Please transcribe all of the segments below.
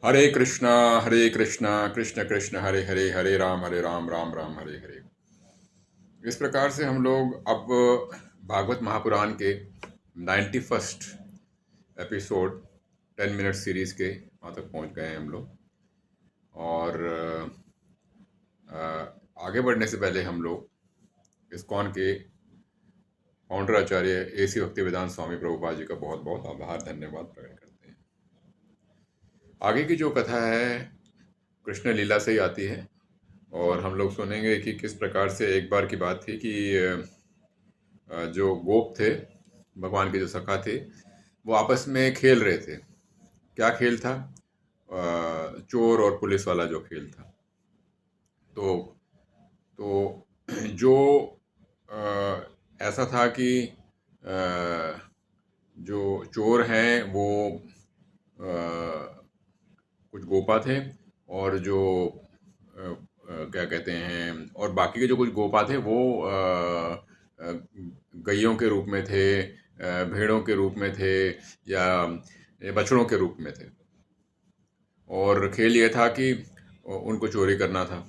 हरे कृष्णा कृष्ण कृष्ण हरे हरे, हरे राम राम राम हरे हरे। इस प्रकार से हम लोग अब भागवत महापुराण के 91st एपिसोड 10 मिनट सीरीज के वहाँ तक पहुँच गए हैं हम लोग। और आगे बढ़ने से पहले हम लोग इस्कॉन के फाउंडर आचार्य AC भक्तिवेदांत स्वामी प्रभुपाद जी का बहुत बहुत आभार धन्यवाद प्रकट करते हैं। आगे की जो कथा है कृष्ण लीला से ही आती है और हम लोग सुनेंगे कि किस प्रकार से एक बार की बात थी कि जो गोप थे, भगवान के जो सखा थे, वो आपस में खेल रहे थे। क्या खेल था? चोर और पुलिस वाला जो खेल था। तो तो जो ऐसा था कि जो चोर हैं वो कुछ गोपा थे और जो क्या कहते हैं, और बाकी के जो कुछ गोपा थे वो गैयों के रूप में थे, भेड़ों के रूप में थे या बछड़ों के रूप में थे। और खेल ये था कि उनको चोरी करना था।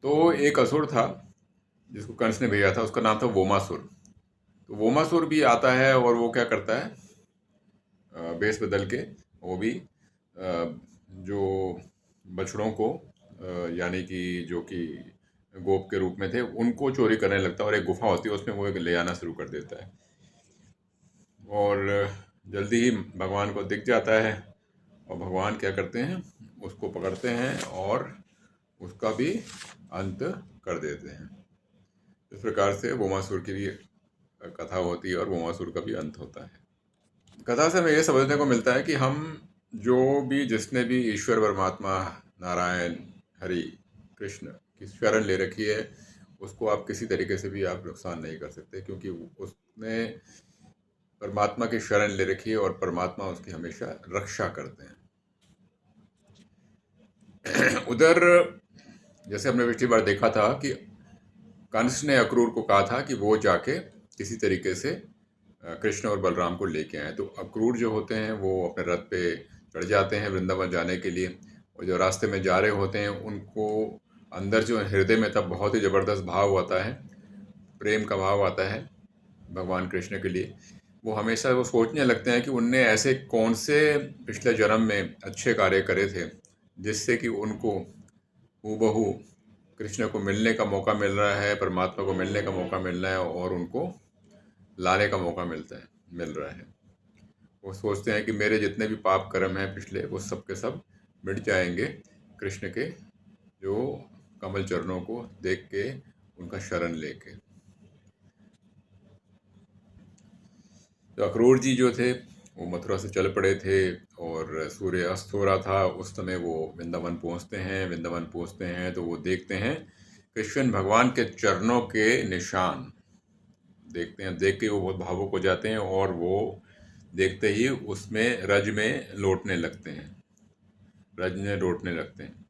तो एक असुर था जिसको कंस ने भेजा था, उसका नाम था वोमासुर। तो वोमासुर भी आता है और वो क्या करता है, बेस बदल के वो भी जो बछड़ों को यानी कि जो कि गोप के रूप में थे उनको चोरी करने लगता है और एक गुफा होती है उसमें वो एक ले आना शुरू कर देता है। और जल्दी ही भगवान को दिख जाता है और भगवान क्या करते हैं, उसको पकड़ते हैं और उसका भी अंत कर देते हैं। इस प्रकार से वोमासुर की भी कथा होती है और वोमासुर का भी अंत होता है। कथा से हमें ये समझने को मिलता है कि हम जो भी जिसने भी ईश्वर परमात्मा नारायण हरि कृष्ण की शरण ले रखी है उसको आप किसी तरीके से भी आप नुकसान नहीं कर सकते, क्योंकि उसने परमात्मा की शरण ले रखी है और परमात्मा उसकी हमेशा रक्षा करते हैं। उधर जैसे हमने पिछली बार देखा था कि कंस ने अक्रूर को कहा था कि वो जाके किसी तरीके से कृष्ण और बलराम को लेके आए। तो अक्रूर जो होते हैं वो अपने रथ पे चढ़ जाते हैं वृंदावन जाने के लिए, और जो रास्ते में जा रहे होते हैं उनको अंदर जो हृदय में तब बहुत ही ज़बरदस्त भाव आता है, प्रेम का भाव आता है भगवान कृष्ण के लिए। वो हमेशा वो सोचने लगते हैं कि उनने ऐसे कौन से पिछले जन्म में अच्छे कार्य करे थे जिससे कि उनको हूबहू कृष्ण को मिलने का मौका मिल रहा है, परमात्मा को मिलने का मौका मिल रहा है और उनको लाने का मौका मिल रहा है। वो सोचते हैं कि मेरे जितने भी पाप कर्म हैं पिछले वो सब के सब मिट जाएंगे कृष्ण के जो कमल चरणों को देख के उनका शरण लेके। तो अक्रूर जी जो थे वो मथुरा से चल पड़े थे और सूर्य अस्त हो रहा था। उस समय वो वृंदावन पहुंचते हैं। वृंदावन पहुंचते हैं तो वो देखते हैं कृष्ण भगवान के चरणों के निशान देखते हैं। देख के वो बहुत भावुक हो जाते हैं और वो देखते ही उसमें रज में लौटने लगते हैं, रज में लौटने लगते हैं।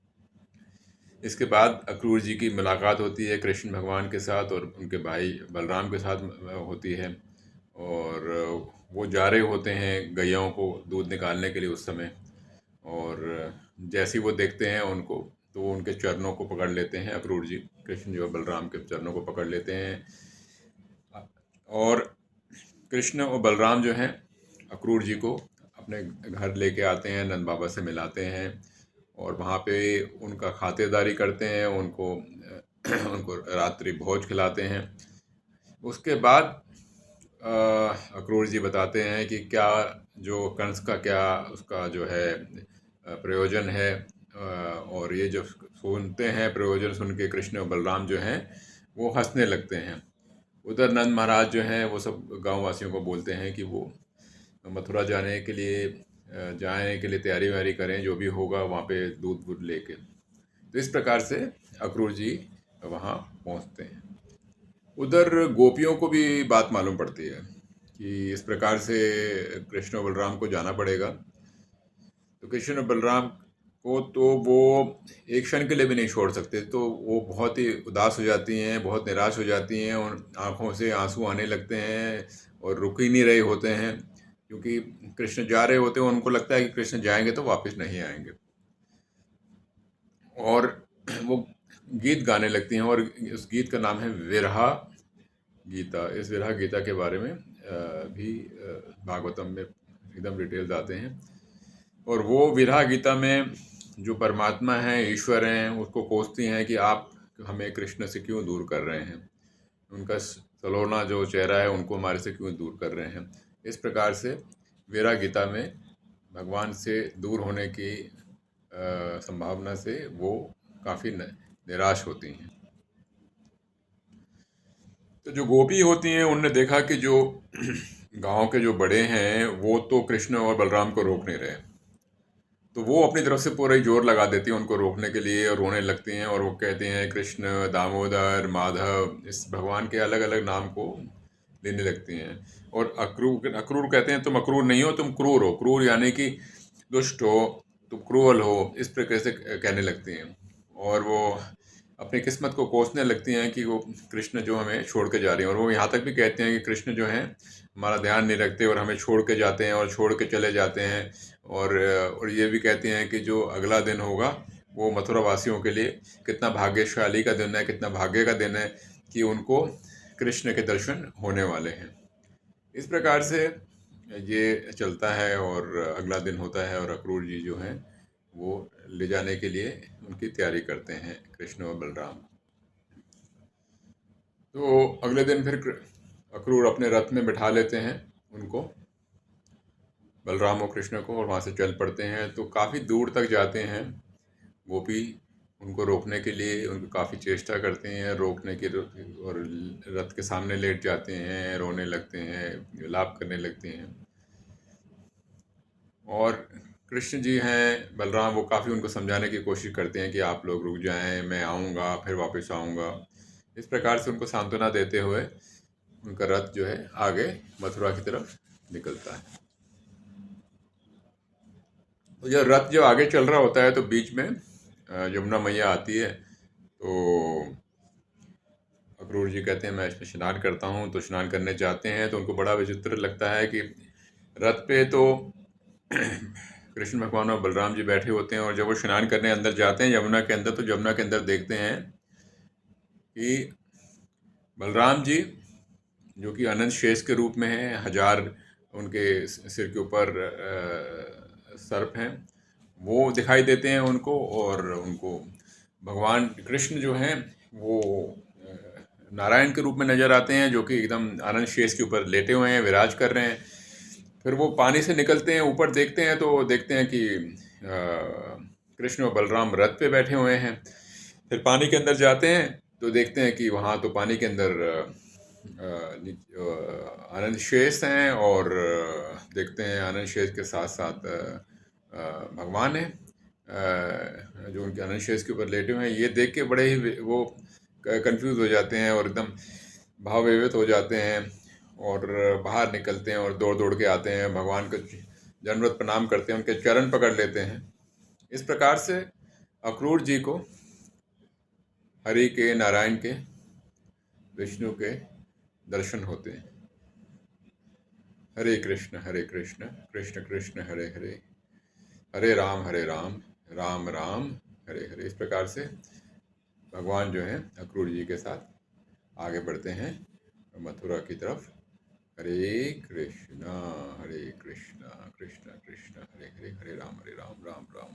इसके बाद अक्रूर जी की मुलाकात होती है कृष्ण भगवान के साथ और उनके भाई बलराम के साथ होती है। और वो जा रहे होते हैं गैयाओं को दूध निकालने के लिए उस समय, और जैसे ही वो देखते हैं उनको तो वो उनके चरणों को पकड़ लेते हैं। अक्रूर जी कृष्ण जो बलराम के चरणों को पकड़ लेते हैं और कृष्ण और बलराम जो हैं अक्रूर जी को अपने घर लेके आते हैं, नंद बाबा से मिलाते हैं और वहाँ पे उनका खातिरदारी करते हैं, उनको उनको रात्रि भोज खिलाते हैं। उसके बाद अक्रूर जी बताते हैं कि क्या जो कंस का क्या उसका जो है प्रयोजन है। और ये जब सुनते हैं प्रयोजन सुन के कृष्ण और बलराम जो हैं वो हंसने लगते हैं। उधर नंद महाराज जो हैं वो सब गांव वासियों को बोलते हैं कि वो मथुरा जाने के लिए जाने के लिए तैयारी वैयारी करें, जो भी होगा वहाँ पे दूध वूध लेके। तो इस प्रकार से अक्रूर जी वहाँ पहुँचते हैं। उधर गोपियों को भी बात मालूम पड़ती है कि इस प्रकार से कृष्ण और बलराम को जाना पड़ेगा। तो कृष्ण और बलराम को तो वो एक क्षण के लिए भी नहीं छोड़ सकते, तो वो बहुत ही उदास हो जाती हैं, बहुत निराश हो जाती हैं और आंखों से आंसू आने लगते हैं और रुक ही नहीं रहे होते हैं क्योंकि कृष्ण जा रहे होते हैं, उनको लगता है कि कृष्ण जाएंगे तो वापस नहीं आएंगे, और वो गीत गाने लगती हैं। और उस गीत का नाम है विरहा गीता। इस विरहा गीता के बारे में भी भागवतम में एकदम डिटेल्स आते हैं। और वो विरहा गीता में जो परमात्मा हैं, ईश्वर हैं, उसको कोसती हैं कि आप हमें कृष्ण से क्यों दूर कर रहे हैं, उनका सलोना जो चेहरा है उनको हमारे से क्यों दूर कर रहे हैं। इस प्रकार से विरहा गीता में भगवान से दूर होने की संभावना से वो काफ़ी निराश होती हैं। तो जो गोपी होती हैं, उनने देखा कि जो गांव के जो बड़े हैं वो तो कृष्ण और बलराम को रोक नहीं रहे, तो वो अपनी तरफ से पूरा ही जोर लगा देती हैं उनको रोकने के लिए, और रोने लगती हैं। और वो कहती हैं कृष्ण, दामोदर, माधव, इस भगवान के अलग अलग नाम को लेने लगती हैं। और अक्रूर अक्रूर कहते हैं तुम अक्रूर नहीं हो, तुम क्रूर हो। क्रूर यानी कि दुष्ट हो, तुम क्रूअल हो, इस प्रकार से कहने लगती हैं। और वो अपनी किस्मत को कोसने लगती हैं कि वो कृष्ण जो हमें छोड़ के जा रही हैं। और वो यहाँ तक भी कहते हैं कि कृष्ण जो हैं हमारा ध्यान नहीं रखते और हमें छोड़ के जाते हैं और छोड़ के चले जाते हैं। और ये भी कहते हैं कि जो अगला दिन होगा वो मथुरा वासियों के लिए कितना भाग्यशाली का दिन है, कितना भाग्य का दिन है कि उनको कृष्ण के दर्शन होने वाले हैं। इस प्रकार से ये चलता है और अगला दिन होता है और अक्रूर जी जो हैं वो ले जाने के लिए उनकी तैयारी करते हैं, कृष्ण और बलराम। तो अगले दिन फिर अक्रूर अपने रथ में बिठा लेते हैं उनको, बलराम और कृष्ण को, और वहाँ से चल पड़ते हैं। तो काफ़ी दूर तक जाते हैं। गोपी उनको रोकने के लिए उनको काफ़ी चेष्टा करते हैं रोकने की, और रथ के सामने लेट जाते हैं, रोने लगते हैं, विलाप करने लगते हैं। और कृष्ण जी हैं, बलराम, वो काफ़ी उनको समझाने की कोशिश करते हैं कि आप लोग रुक जाएं, मैं आऊँगा, फिर वापस आऊँगा। इस प्रकार से उनको सांत्वना देते हुए उनका रथ जो है आगे मथुरा की तरफ निकलता है। तो जब रथ जो आगे चल रहा होता है तो बीच में यमुना मैया आती है। तो अक्रूर जी कहते हैं मैं इसमें स्नान करता हूँ। तो स्नान करने जाते हैं तो उनको बड़ा विचित्र लगता है कि रथ पे तो कृष्ण भगवान और बलराम जी बैठे होते हैं, और जब वो स्नान करने अंदर जाते हैं यमुना के अंदर, तो यमुना के अंदर देखते हैं कि बलराम जी जो कि अनंत शेष के रूप में हैं, 1000 उनके सिर के ऊपर सर्प हैं, वो दिखाई देते हैं उनको। और उनको भगवान कृष्ण जो हैं वो नारायण के रूप में नजर आते हैं, जो कि एकदम आनंद शेष के ऊपर लेटे हुए हैं, विराज कर रहे हैं। फिर वो पानी से निकलते हैं, ऊपर देखते हैं तो देखते हैं कि कृष्ण और बलराम रथ पे बैठे हुए हैं। फिर पानी के अंदर जाते हैं तो देखते हैं कि वहाँ तो पानी के अंदर आनंद शेष हैं, और देखते हैं आनंद शेष के साथ साथ भगवान हैं जो उनके आनंद शेष के ऊपर लेटे हुए हैं। ये देख के बड़े ही वो कंफ्यूज हो जाते हैं और एकदम भाव विभोर हो जाते हैं, और बाहर निकलते हैं और दौड़ दौड़ के आते हैं, भगवान को दंडवत प्रणाम करते हैं, उनके चरण पकड़ लेते हैं। इस प्रकार से अक्रूर जी को हरि के, नारायण के, विष्णु के दर्शन होते हैं। हरे कृष्ण कृष्ण कृष्ण हरे हरे, हरे राम राम राम हरे हरे। इस प्रकार से भगवान जो है अक्रूर जी के साथ आगे बढ़ते हैं मथुरा की तरफ। हरे कृष्णा कृष्ण कृष्ण हरे हरे, हरे राम राम राम